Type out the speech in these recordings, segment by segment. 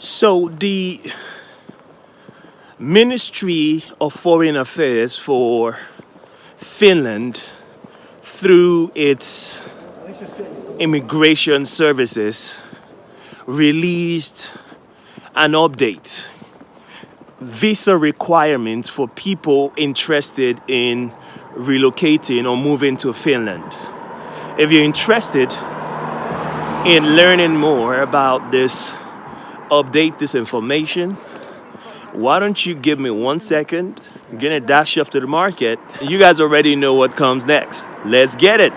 So the Ministry of Foreign Affairs for Finland, through its immigration services, released an update: visa requirements for people interested in relocating or moving to Finland. If you're interested in learning more about this update, this information, why don't you give me 1 second? I'm gonna dash off to the market. You guys already know what comes next. Let's get it.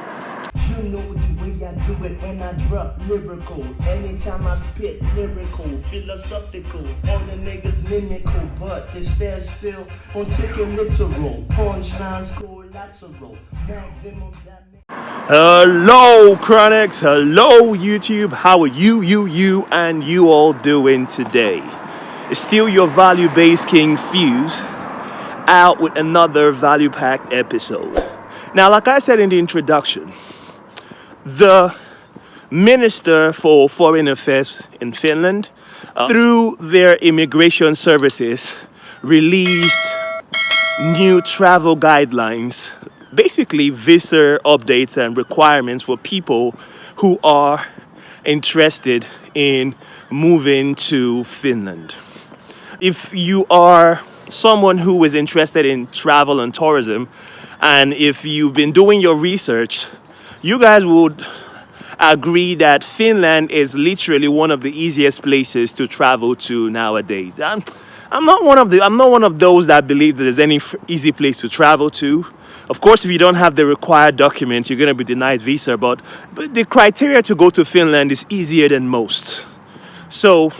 You know the way I do it when I drop lyrical. Anytime I spit lyrical, philosophical. All the niggas mimical, but they stare still on taking literal. Punchlines collateral. Maximum damage. Hello, Chronicles. Hello, YouTube. How are you, and you all doing today? It's still your value-based King Fuse, out with another value-packed episode. Now, like I said in the introduction, the Minister for Foreign Affairs in Finland, through their immigration services, released new travel guidelines, basically visa updates and requirements for people who are interested in moving to Finland. If you are someone who is interested in travel and tourism, and if you've been doing your research, you guys would agree that Finland is literally one of the easiest places to travel to nowadays. I'm not one of those that believe that there's any easy place to travel to. Of course, if you don't have the required documents, you're going to be denied visa, but the criteria to go to Finland is easier than most. So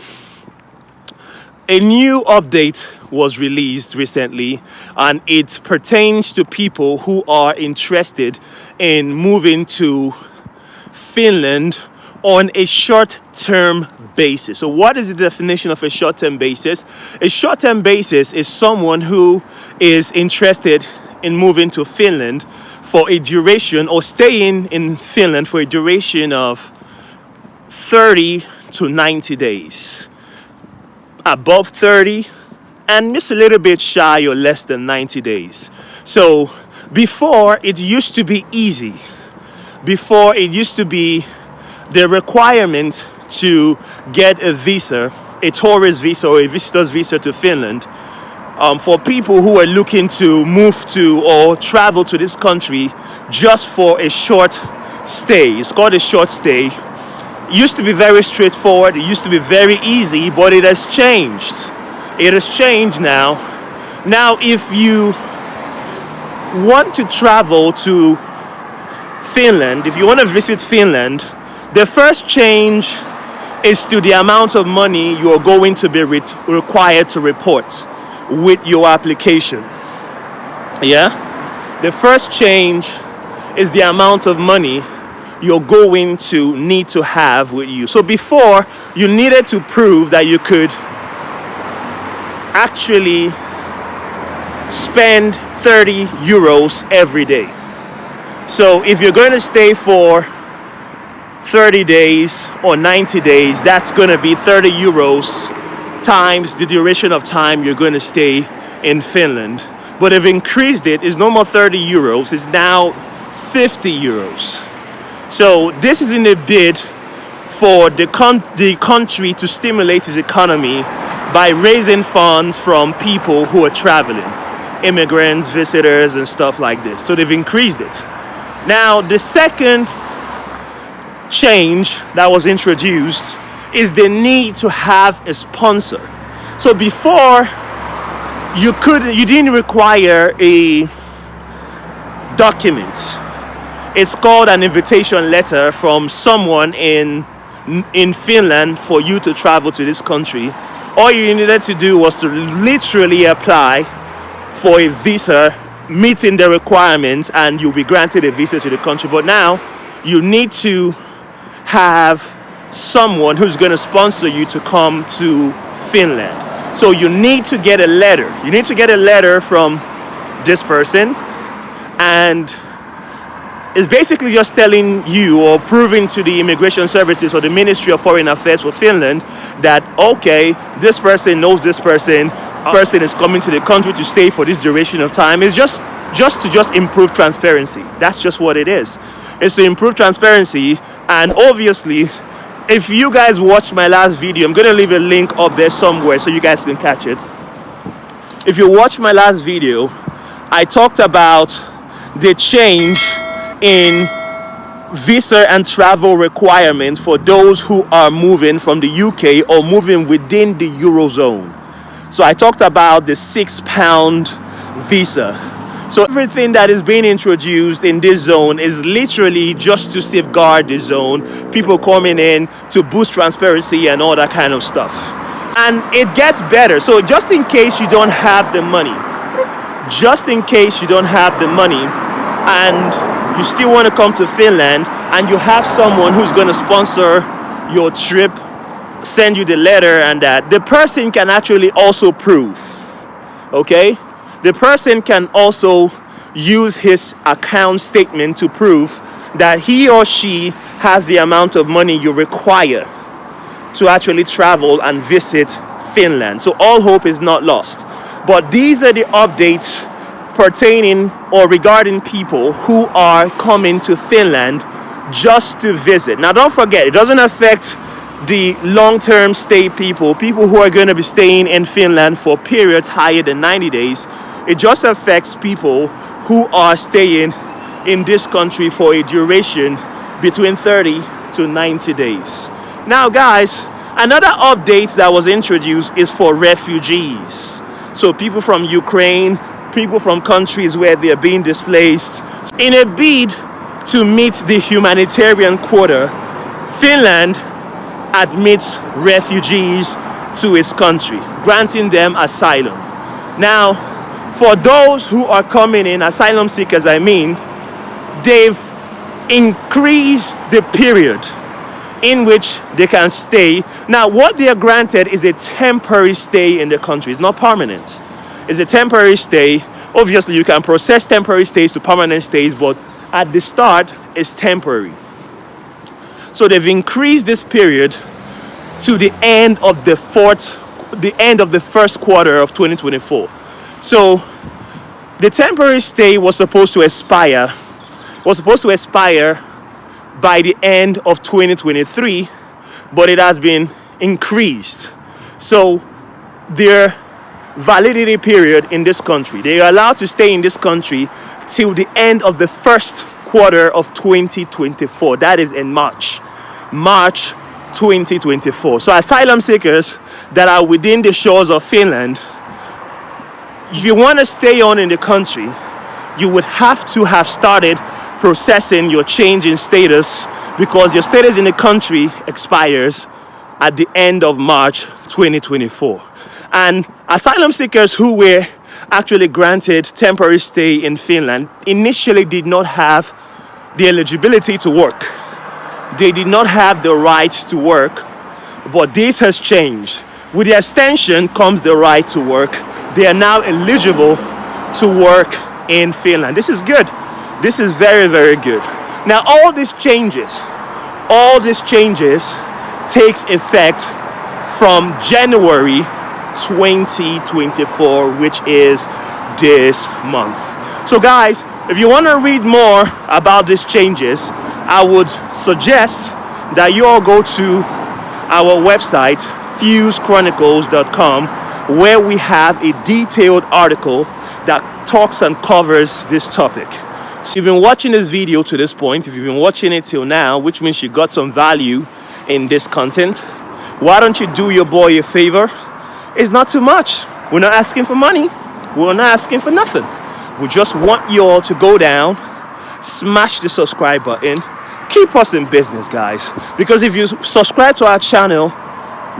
a new update was released recently, and it pertains to people who are interested in moving to Finland on a short-term basis. So what is the definition of a short-term basis? A short-term basis is someone who is interested in moving to Finland for a duration, or staying in Finland for a duration of 30 to 90 days. Above 30 and just a little bit shy or less than 90 days. So before, it used to be easy. Before, it used to be the requirement to get a visa, a tourist visa or a visitor's visa to Finland, for people who are looking to move to or travel to this country just for a short stay. It's called a short stay. It used to be very straightforward. It used to be very easy, but it has changed. It has changed now. Now, if you want to travel to Finland, if you want to visit Finland, the first change is to the amount of money you are going to be required to report with your application. Yeah? The first change is the amount of money you're going to need to have with you. So before, you needed to prove that you could actually spend 30 euros every day. So if you're going to stay for 30 days or 90 days, that's going to be 30 euros times the duration of time you're going to stay in Finland. But they've increased it. It's no more 30 euros. It's now 50 euros. So this is in a bid for the country to stimulate its economy by raising funds from people who are traveling, immigrants, visitors, and stuff like this. So they've increased it. Now, the second change that was introduced is the need to have a sponsor. So before, you didn't require a document. It's called an invitation letter from someone in Finland for you to travel to this country. All you needed to do was to literally apply for a visa, meeting the requirements, and you'll be granted a visa to the country. But now you need to have someone who's going to sponsor you to come to Finland. So you need to get a letter. You need to get a letter from this person, and It's basically just telling you or proving to the immigration services or the Ministry of Foreign Affairs for Finland that, okay, this person knows this person is coming to the country to stay for this duration of time. It's just to improve transparency. That's just what it is. It's to improve transparency. And obviously, if you guys watched my last video, I'm going to leave a link up there somewhere so you guys can catch it. If you watched my last video, I talked about the change in visa and travel requirements for those who are moving from the UK or moving within the Eurozone. So I talked about the £6 visa. So everything that is being introduced in this zone is literally just to safeguard the zone, people coming in to boost transparency and all that kind of stuff. And it gets better. So just in case you don't have the money, and you still want to come to Finland and you have someone who's going to sponsor your trip, send you the letter and that, the person can actually also prove, okay? The person can also use his account statement to prove that he or she has the amount of money you require to actually travel and visit Finland. So all hope is not lost. But these are the updates pertaining or regarding people who are coming to Finland just to visit. Now don't forget, it doesn't affect the long-term stay people who are going to be staying in Finland for periods higher than 90 days. It just affects people who are staying in this country for a duration between 30 to 90 days. Now guys, another update that was introduced is for refugees. So people from Ukraine, people from countries where they are being displaced. In a bid to meet the humanitarian quota, Finland admits refugees to its country, granting them asylum. Now, for those who are coming in, asylum seekers I mean, they've increased the period in which they can stay. Now, what they are granted is a temporary stay in the country. It's not permanent. It's a temporary stay. Obviously, you can process temporary stays to permanent stays, but at the start, it's temporary. So they've increased this period to the end of the first quarter of 2024. So the temporary stay was supposed to expire by the end of 2023, but it has been increased. So their validity period in this country, they are allowed to stay in this country till the end of the first quarter of 2024. That is in March 2024. So asylum seekers that are within the shores of Finland, if you want to stay on in the country, you would have to have started processing your change in status, because your status in the country expires at the end of March 2024. And asylum seekers who were actually granted temporary stay in Finland initially did not have the eligibility to work. They did not have the right to work, but this has changed. With the extension comes the right to work. They are now eligible to work in Finland. This is good. This is very, very good. Now, all these changes takes effect from January 2024, which is this month. So guys, if you want to read more about these changes, I would suggest that you all go to our website, fusechronicles.com, where we have a detailed article that talks and covers this topic. So you've been watching this video to this point, if you've been watching it till now, which means you got some value in this content, why don't you do your boy a favor? It's not too much. We're not asking for money. We're not asking for nothing. We just want you all to go down, smash the subscribe button, keep us in business, guys. Because if you subscribe to our channel,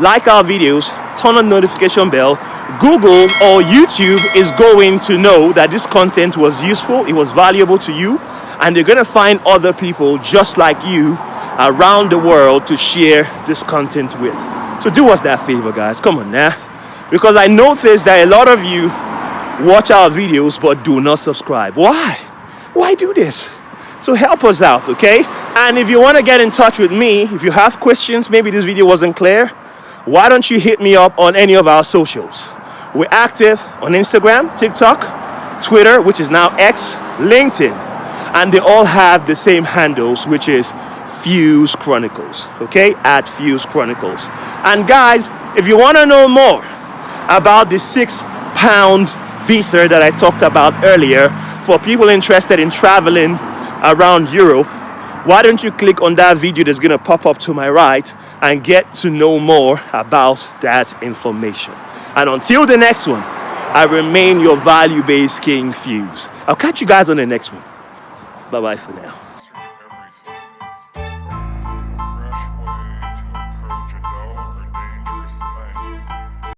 like our videos, turn on the notification bell, Google or YouTube is going to know that this content was useful, it was valuable to you, and they're going to find other people just like you around the world to share this content with. So do us that favor, guys. Come on now. Because I noticed that a lot of you watch our videos but do not subscribe. Why do this? So help us out, okay? And if you want to get in touch with me, if you have questions, maybe this video wasn't clear, why don't you hit me up on any of our socials? We're active on Instagram, TikTok, Twitter, which is now X, LinkedIn, and they all have the same handles, which is Fuse Chronicles, okay? At Fuse Chronicles. And guys, if you want to know more about the £6 visa that I talked about earlier for people interested in traveling around Europe, why don't you click on that video that's going to pop up to my right and get to know more about that information. And until the next one, I remain your value-based king, Fuse. I'll catch you guys on the next one. Bye-bye for now.